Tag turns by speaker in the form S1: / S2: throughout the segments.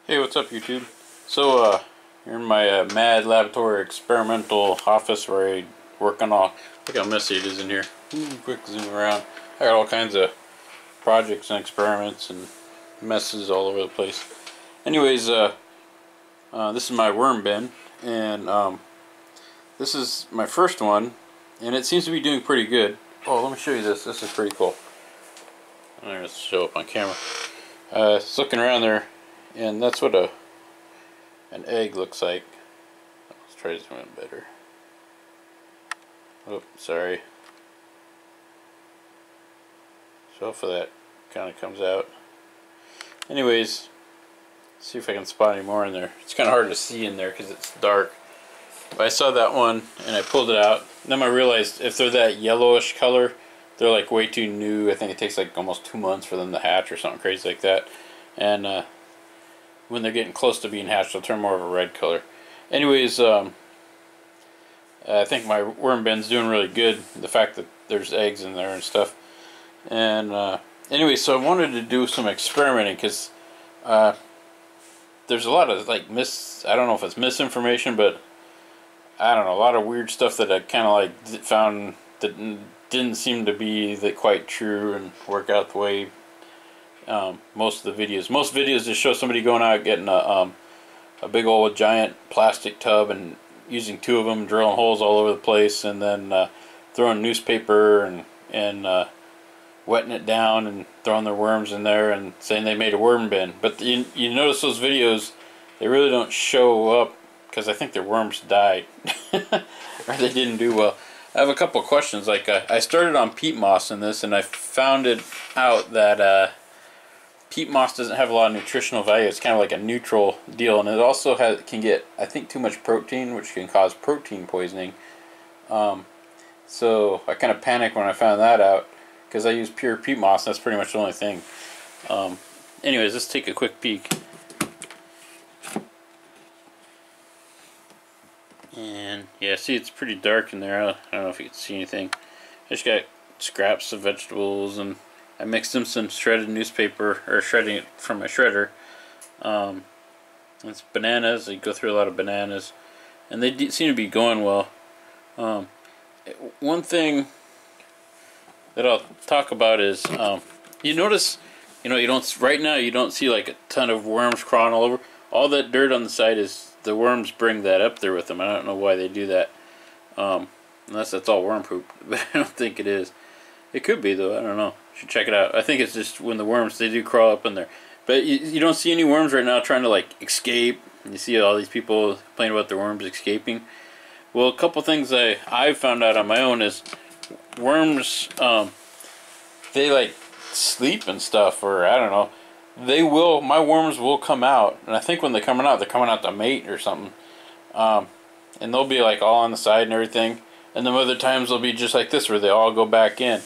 S1: Hey, what's up, YouTube? So, here in my mad laboratory experimental office where I work on all. Look how messy it is in here. Quick zoom around. I got all kinds of projects and experiments and messes all over the place. Anyways, this is my worm bin, and this is my first one, and it seems to be doing pretty good. Oh, let me show you this. This is pretty cool. I'm going to show up on camera. It's looking around there. And that's what an egg looks like. Let's try to zoom in better. Oh, sorry. So hopefully that kind of comes out. Anyways, see if I can spot any more in there. It's kind of hard to see in there because it's dark. But I saw that one and I pulled it out. And then I realized if they're that yellowish color, they're like way too new. I think it takes like almost 2 months for them to hatch or something crazy like that. And when they're getting close to being hatched, they'll turn more of a red color. Anyways, I think my worm bin's doing really good. The fact that there's eggs in there and stuff. And anyway, so I wanted to do some experimenting because there's a lot of like I don't know if it's misinformation, but I don't know, a lot of weird stuff that I kind of like found that didn't seem to be quite true and work out the way. Most of the videos. Most videos just show somebody going out getting a big old giant plastic tub and using 2 of them, drilling holes all over the place, and then throwing newspaper and wetting it down and throwing their worms in there and saying they made a worm bin. But you notice those videos, they really don't show up because I think their worms died or they didn't do well. I have a couple of questions. Like I started on peat moss in this, and I found it out that peat moss doesn't have a lot of nutritional value. It's kind of like a neutral deal, and it also can get, I think, too much protein, which can cause protein poisoning. So I kind of panicked when I found that out because I use pure peat moss. That's pretty much the only thing. Anyways, let's take a quick peek. And yeah, see, it's pretty dark in there. I don't know if you can see anything. I just got scraps of vegetables, and I mixed in some shredded newspaper, or shredding it from my shredder. It's bananas. I go through a lot of bananas, and they seem to be going well. One thing that I'll talk about is you notice, you don't right now you don't see like a ton of worms crawling all over. All that dirt on the side is the worms bring that up there with them. I don't know why they do that, unless that's all worm poop, but I don't think it is. It could be though. I don't know. Should check it out. I think it's just when the worms, they do crawl up in there. But you don't see any worms right now trying to like escape. And you see all these people complaining about their worms escaping. Well, a couple things I found out on my own is worms, they like sleep and stuff, or I don't know. My worms will come out, and I think when they're coming out to mate or something. And they'll be like all on the side and everything. And then other times they'll be just like this, where they all go back in.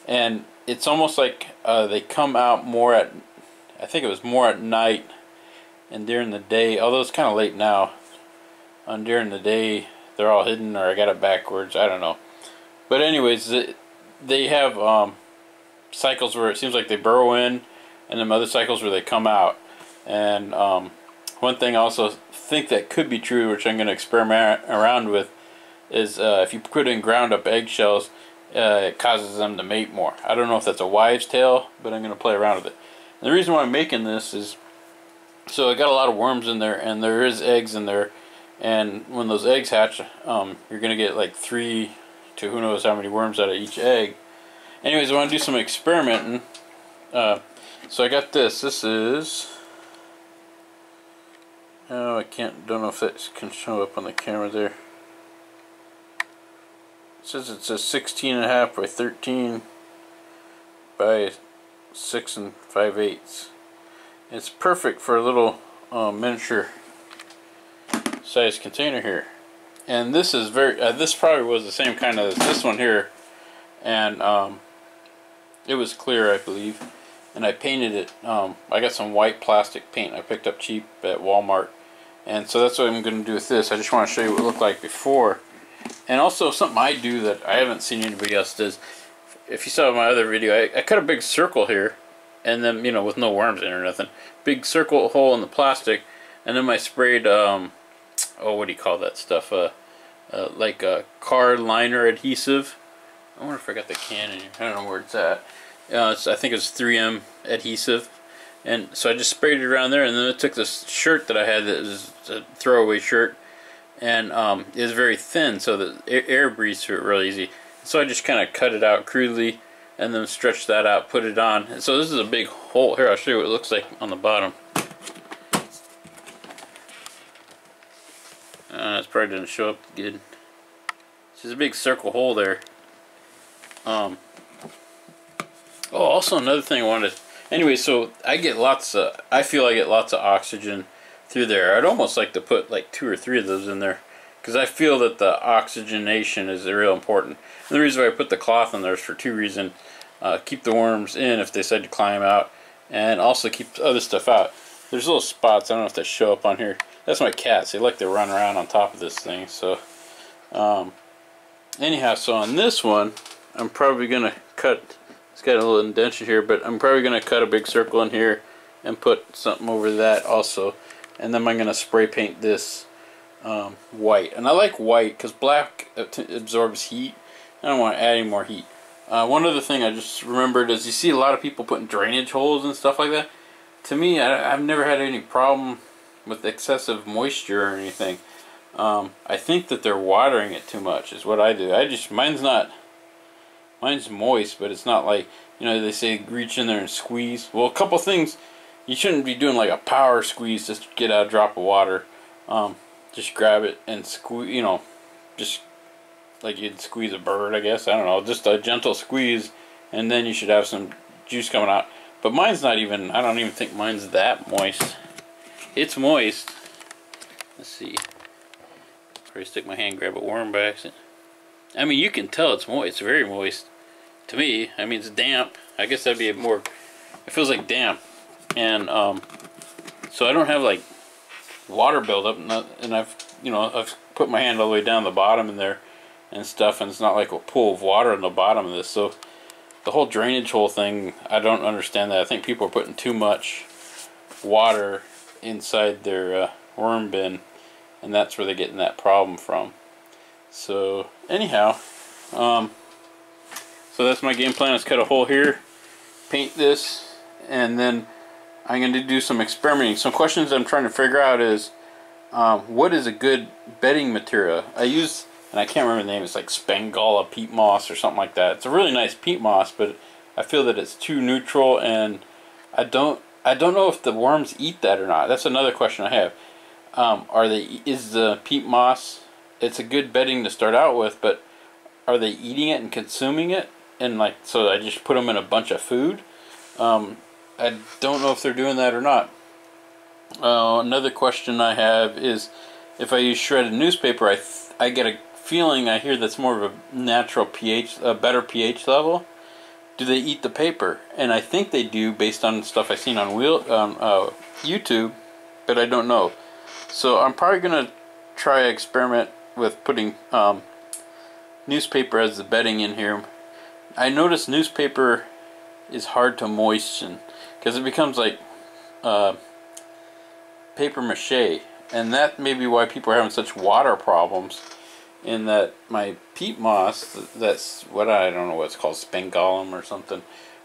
S1: And it's almost like they come out more I think it was more at night and during the day, although it's kind of late now. During the day, they're all hidden, or I got it backwards, I don't know. But anyways, they have cycles where it seems like they burrow in, and then other cycles where they come out. And one thing I also think that could be true, which I'm going to experiment around with, is if you put in ground up eggshells, it causes them to mate more. I don't know if that's a wives' tale, but I'm going to play around with it. And the reason why I'm making this is, so I got a lot of worms in there, and there is eggs in there, and when those eggs hatch, you're going to get like 3 to who knows how many worms out of each egg. Anyways, I want to do some experimenting. So I got this. This is, oh, don't know if that can show up on the camera there. It says it's a 16.5 by 13 by 6 5/8. It's perfect for a little miniature size container here. And this is this probably was the same kind as this one here, and it was clear, I believe. And I painted it. I got some white plastic paint I picked up cheap at Walmart, and so that's what I'm going to do with this. I just want to show you what it looked like before. And also something I do that I haven't seen anybody else does. If you saw my other video, I cut a big circle here, and then, you know, with no worms in it or nothing. Big circle hole in the plastic, and then I sprayed, oh, what do you call that stuff? Like a car liner adhesive. I wonder if I got the can in here. I don't know where it's at. I think it's 3M adhesive. And so I just sprayed it around there, and then I took this shirt that I had that was a throwaway shirt, and it was very thin, so the air breathes through it really easy. So I just kind of cut it out crudely, and then stretched that out, put it on. And so this is a big hole. Here, I'll show you what it looks like on the bottom. It probably didn't show up good. It's just a big circle hole there. Oh, also another thing I wanted to... Anyway, so I feel I get lots of oxygen through there. I'd almost like to put like 2 or 3 of those in there, because I feel that the oxygenation is real important. And the reason why I put the cloth in there is for 2 reasons. Keep the worms in if they decide to climb out, and also keep other stuff out. There's little spots, I don't know if they show up on here. That's my cats. They like to run around on top of this thing. So anyhow, so on this one, I'm probably going to cut... It's got a little indentation here, but I'm probably going to cut a big circle in here and put something over that also. And then I'm going to spray paint this white. And I like white because black absorbs heat. I don't want to add any more heat. One other thing I just remembered is you see a lot of people putting drainage holes and stuff like that. To me, I've never had any problem with excessive moisture or anything. I think that they're watering it too much is what I do. Mine's moist, but it's not like, you know, they say reach in there and squeeze. Well, a couple things, you shouldn't be doing like a power squeeze just to get out a drop of water. Just grab it and squeeze, you know, just like you'd squeeze a bird, I guess. I don't know, just a gentle squeeze, and then you should have some juice coming out. But mine's not even, I don't even think mine's that moist. It's moist. Let's see. Probably stick my hand, grab a worm by accident. I mean, you can tell it's moist. It's very moist. To me, I mean, it's damp. I guess that'd be more... It feels like damp. And, so I don't have, like, water buildup. And I've put my hand all the way down the bottom in there and stuff. And it's not like a pool of water on the bottom of this. So, the whole drainage hole thing, I don't understand that. I think people are putting too much water inside their worm bin. And that's where they're getting that problem from. So anyhow, so that's my game plan. Is cut a hole here, paint this, and then I'm going to do some experimenting. Some questions I'm trying to figure out is what is a good bedding material? I use, and I can't remember the name, it's like Spangala peat moss or something like that. It's a really nice peat moss, but I feel that it's too neutral, and I don't know if the worms eat that or not. That's another question I have. Is the peat moss, it's a good bedding to start out with, but are they eating it and consuming it? And like, so I just put them in a bunch of food? I don't know if they're doing that or not. Another question I have is, if I use shredded newspaper, I get a feeling, I hear that's more of a natural pH, a better pH level. Do they eat the paper? And I think they do based on stuff I've seen on YouTube, but I don't know. So I'm probably going to try an experiment with putting newspaper as the bedding in here. I notice newspaper is hard to moisten because it becomes like paper mache, and that may be why people are having such water problems. In that my peat moss, that's what I don't know what it's called, Spangalum or something.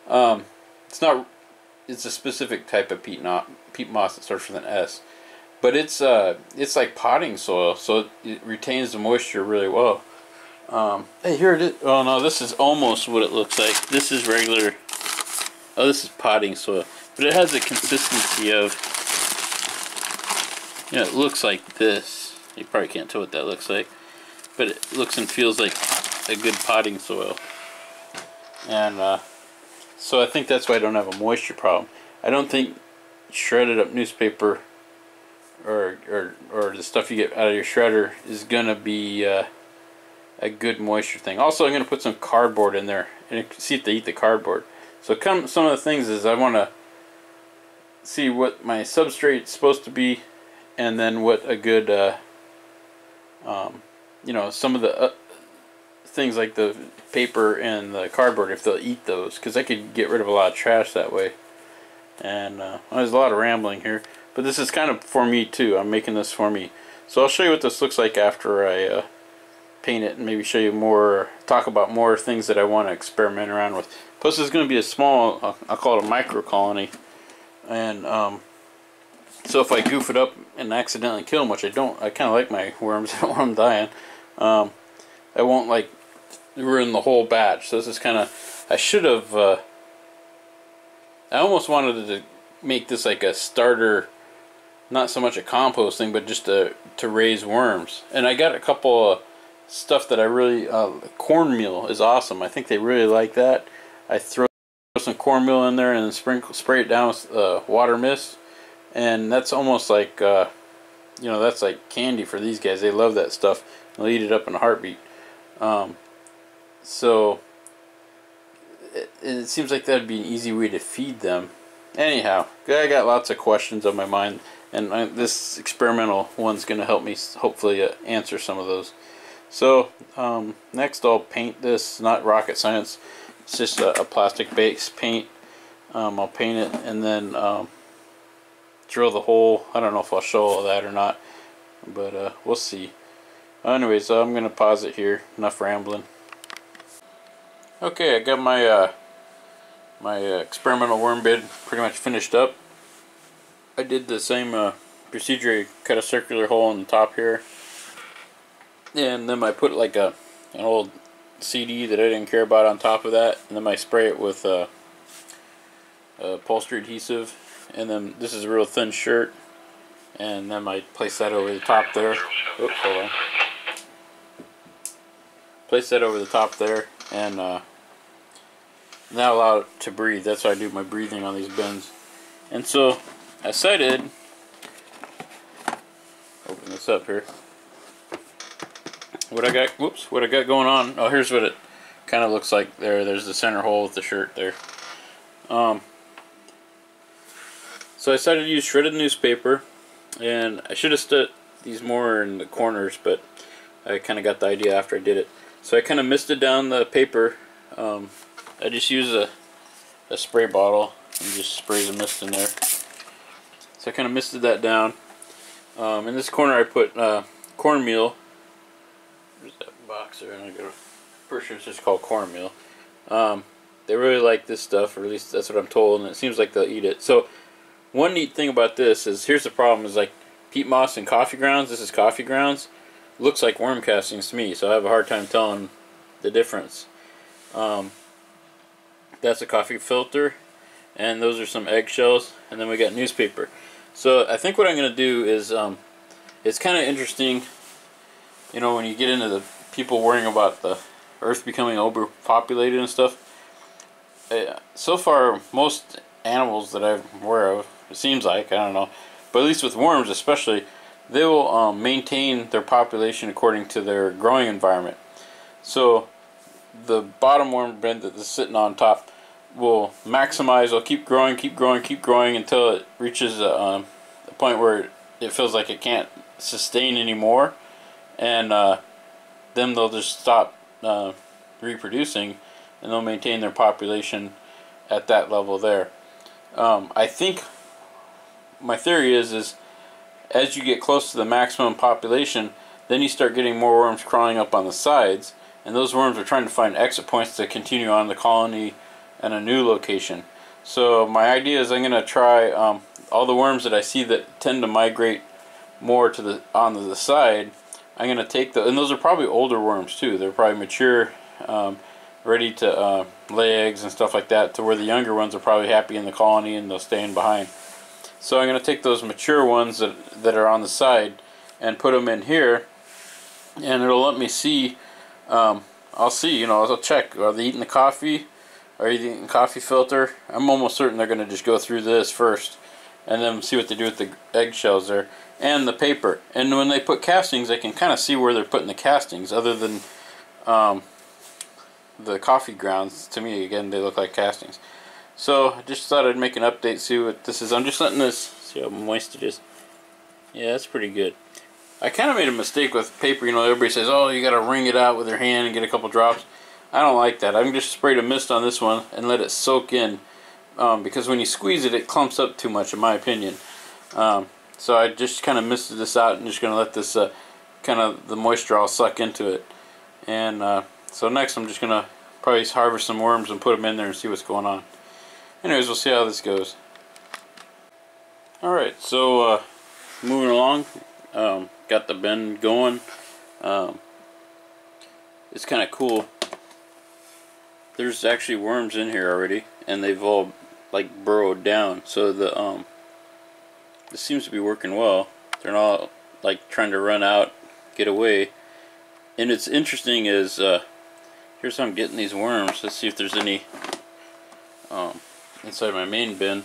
S1: It's not. It's a specific type of peat moss that starts with an S. But it's like potting soil, so it retains the moisture really well. Hey, here it is. Oh no, this is almost what it looks like. This is regular. Oh, this is potting soil, but it has a consistency of. You know, it looks like this. You probably can't tell what that looks like, but it looks and feels like a good potting soil. And so I think that's why I don't have a moisture problem. I don't think shredded up newspaper or the stuff you get out of your shredder is gonna be a good moisture thing. Also, I'm gonna put some cardboard in there and see if they eat the cardboard. So some of the things is I want to see what my substrate's supposed to be, and then what a good you know, some of the things like the paper and the cardboard, if they'll eat those, because I could get rid of a lot of trash that way. And there's a lot of rambling here, but this is kind of for me too. I'm making this for me. So I'll show you what this looks like after I paint it, and maybe show you more, talk about more things that I want to experiment around with. Plus, it's going to be a small, I'll call it a micro colony, and so if I goof it up and accidentally kill them, which I don't, I kind of like my worms, I don't want them dying. I won't like ruin the whole batch. So this is kind of, I should have, I almost wanted to make this like a starter, not so much a compost thing, but just to raise worms. And I got a couple of stuff that I really, cornmeal is awesome. I think they really like that. I throw some cornmeal in there and then spray it down with water mist, and that's almost like, you know, that's like candy for these guys. They love that stuff. They'll eat it up in a heartbeat. So it seems like that'd be an easy way to feed them. Anyhow, I got lots of questions on my mind, and this experimental one's going to help me hopefully answer some of those. So next I'll paint this. Not rocket science. It's just a plastic base paint. I'll paint it and then drill the hole. I don't know if I'll show all that or not, but we'll see. Anyways, I'm going to pause it here. Enough rambling. Okay, I got my my experimental worm bed pretty much finished up. I did the same procedure. I cut a circular hole in the top here, and then I put like an old CD that I didn't care about on top of that, and then I spray it with upholstery adhesive, and then this is a real thin shirt, and then I place that over the top there. Oops, hold on. Place that over the top there, and now allow it to breathe. That's how I do my breathing on these bins. And so I decided, open this up here. What I got going on. Oh, here's what it kind of looks like there. There's the center hole with the shirt there. So I decided to use shredded newspaper, and I should have stood these more in the corners, but I kind of got the idea after I did it. So I kind of misted down the paper. I just use a spray bottle and just spray the mist in there. So I kind of misted that down. In this corner I put cornmeal. There's that box there, and I got a pretty sure it's just called cornmeal. They really like this stuff, or at least that's what I'm told, and it seems like they'll eat it. So one neat thing about this is, here's the problem, is like peat moss and coffee grounds. This is coffee grounds. Looks like worm castings to me, so I have a hard time telling the difference. That's a coffee filter, and those are some eggshells, and then we got newspaper. So I think what I'm going to do is, it's kind of interesting, you know, when you get into the people worrying about the earth becoming overpopulated and stuff. So far, most animals that I'm aware of, it seems like, I don't know, but at least with worms especially, they will maintain their population according to their growing environment. So the bottom worm bed that is sitting on top will maximize. It'll keep growing until it reaches a point where it feels like it can't sustain anymore, and then they'll just stop reproducing, and they'll maintain their population at that level there. I think my theory is as you get close to the maximum population, then you start getting more worms crawling up on the sides, and those worms are trying to find exit points to continue on the colony and a new location. So my idea is I'm going to try all the worms that I see that tend to migrate more to the onto the side. I'm going to take and those are probably older worms too. They're probably mature, ready to lay eggs and stuff like that, to where the younger ones are probably happy in the colony and they'll stay in behind. So I'm going to take those mature ones that are on the side and put them in here, and it'll let me see. I'll see, you know, I'll check, are they eating the coffee? Are they eating the coffee filter? I'm almost certain they're going to just go through this first, and then see what they do with the eggshells there, and the paper. And when they put castings, I can kind of see where they're putting the castings, other than the coffee grounds. To me, again, they look like castings. So I just thought I'd make an update, see what this is. I'm just letting this, see how moist it is. Yeah, that's pretty good. I kind of made a mistake with paper. You know, everybody says, oh, you got to wring it out with your hand and get a couple drops. I don't like that. I'm just sprayed a mist on this one and let it soak in. because when you squeeze it, it clumps up too much, in my opinion. So I just kind of misted this out and just going to let this kind of the moisture all suck into it. And so next I'm just going to probably harvest some worms and put them in there and see what's going on. Anyways, we'll see how this goes. Alright, so moving along, got the bin going. It's kind of cool. There's actually worms in here already, and they've all like burrowed down, so the this seems to be working well. They're not like trying to run out, get away. And it's interesting is here's how I'm getting these worms. Let's see if there's any inside my main bin.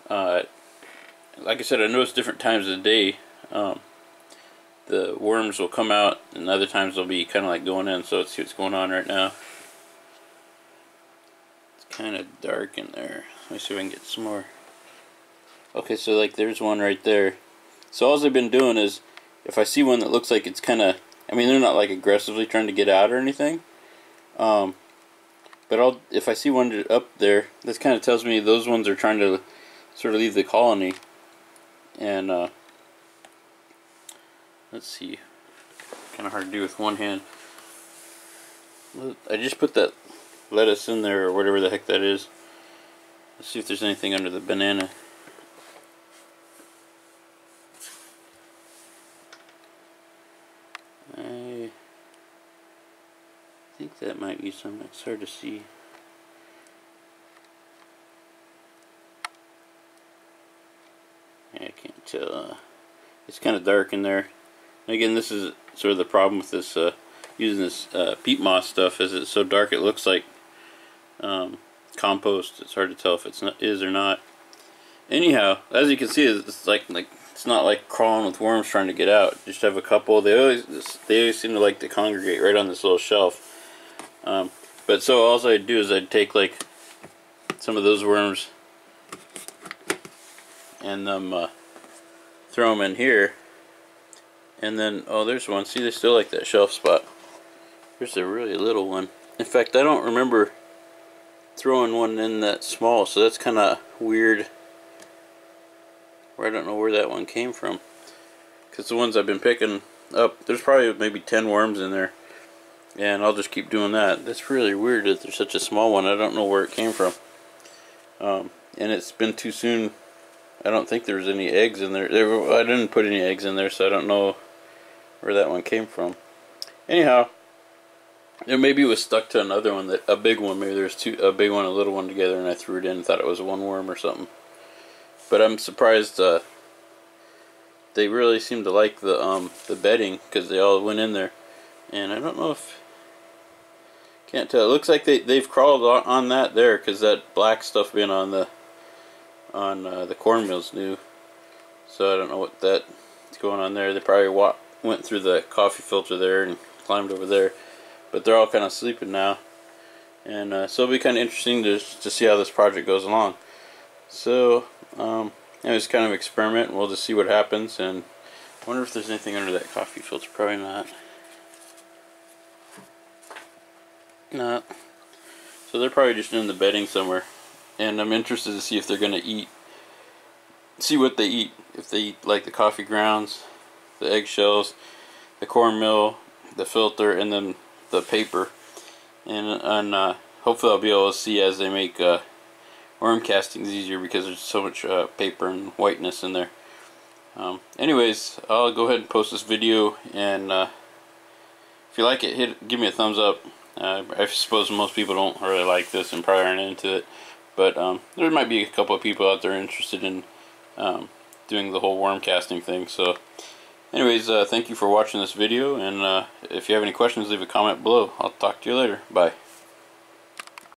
S1: Like I said, I notice different times of the day the worms will come out, and other times they'll be kind of like going in. So let's see what's going on right now. It's kind of dark in there. Let me see if I can get some more. Okay, so like there's one right there. So all I've been doing is, if I see one that looks like it's kind of, I mean, they're not like aggressively trying to get out or anything, but if I see one up there, this kind of tells me those ones are trying to sort of leave the colony. And let's see, kind of hard to do with one hand. I just put that lettuce in there, or whatever the heck that is. Let's see if there's anything under the banana. I think that might be some. It's hard to see. Yeah, I can't tell. It's kind of dark in there. And again, this is sort of the problem with this using this peat moss stuff. Is it's so dark it looks like compost. It's hard to tell if is or not. Anyhow, as you can see, it's like it's not like crawling with worms trying to get out. Just have a couple. They always seem to like to congregate right on this little shelf. But so all I'd do is I'd take like some of those worms and throw them in here, and then there's one. See, they still like that shelf spot. There's a really little one. In fact, I don't remember throwing one in that small, so that's kind of weird. I don't know where that one came from, because the ones I've been picking up, there's probably maybe 10 worms in there, and I'll just keep doing that. That's really weird that there's such a small one. I don't know where it came from, and it's been too soon. I don't think there was any eggs in there. I didn't put any eggs in there, so I don't know where that one came from. Anyhow, maybe it was stuck to another one, a big one. Maybe there's a big one and a little one together, and I threw it in and thought it was one worm or something. But I'm surprised they really seem to like the bedding, because they all went in there. And I don't know if, can't tell. It looks like they've crawled on that there, because that black stuff being on the cornmeal's new. So I don't know what that's going on there. They probably went through the coffee filter there and climbed over there. But they're all kind of sleeping now. And so it'll be kind of interesting to see how this project goes along. So it was kind of an experiment. We'll just see what happens. And I wonder if there's anything under that coffee filter. Probably not. No. So they're probably just in the bedding somewhere. And I'm interested to see if they're going to eat. See what they eat. If they eat like the coffee grounds, the eggshells, the cornmeal, the filter, and then the paper. And hopefully I'll be able to see as they make worm castings easier, because there's so much paper and whiteness in there. Anyways, I'll go ahead and post this video, and if you like it, give me a thumbs up. I suppose most people don't really like this and probably aren't into it, but there might be a couple of people out there interested in doing the whole worm casting thing. So anyways, thank you for watching this video, and if you have any questions, leave a comment below. I'll talk to you later. Bye.